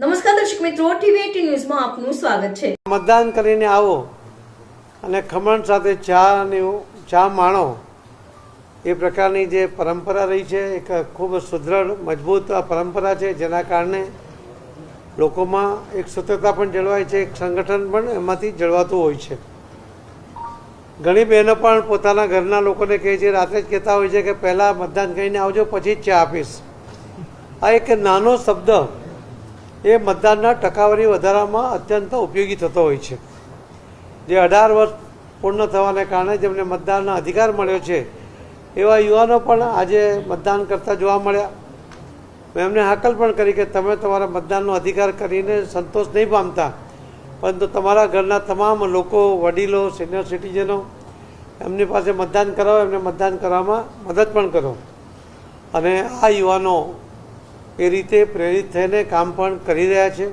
નમસ્કાર દર્શક મિત્રો, ટીવી18 ન્યૂઝમાં આપનું સ્વાગત છે। મતદાન કરીને આવો અને ખમણ સાથે ચા માણો એ પ્રકારની જે પરંપરા રહી છે એક ખૂબ સુદૃઢ મજબૂત પરંપરા છે, જેના કારણે લોકોમાં એક સતતતા પણ જળવાય છે, એક સંગઠન પણ એમાંથી જળવાતું હોય છે। ઘણી બહેનો પણ પોતાના ઘરના લોકોને કહે છે, રાત્રે જ કહેતા હોય છે કે પહેલાં મતદાન કરીને આવજો, પછી જ ચા આપીશ। આ એક નાનો શબ્દ એ મતદાનના ટકાવારી વધારવામાં અત્યંત ઉપયોગી થતો હોય છે। જે 18 વર્ષ પૂર્ણ થવાને કારણે જેમને મતદાનનો અધિકાર મળ્યો છે એવા યુવાનો પણ આજે મતદાન કરતા જોવા મળ્યા। મેં એમને હાકલ પણ કરી કે તમે તમારા મતદાનનો અધિકાર કરીને સંતોષ નહીં પામતા, પરંતુ તમારા ઘરના તમામ લોકો, વડીલો, સિનિયર સિટીઝનો એમની પાસે મતદાન કરાવો, એમને મતદાન કરવામાં મદદ પણ કરો। અને આ યુવાનો એ રીતે પ્રેરિત થઈને કામ પણ કરી રહ્યા છે।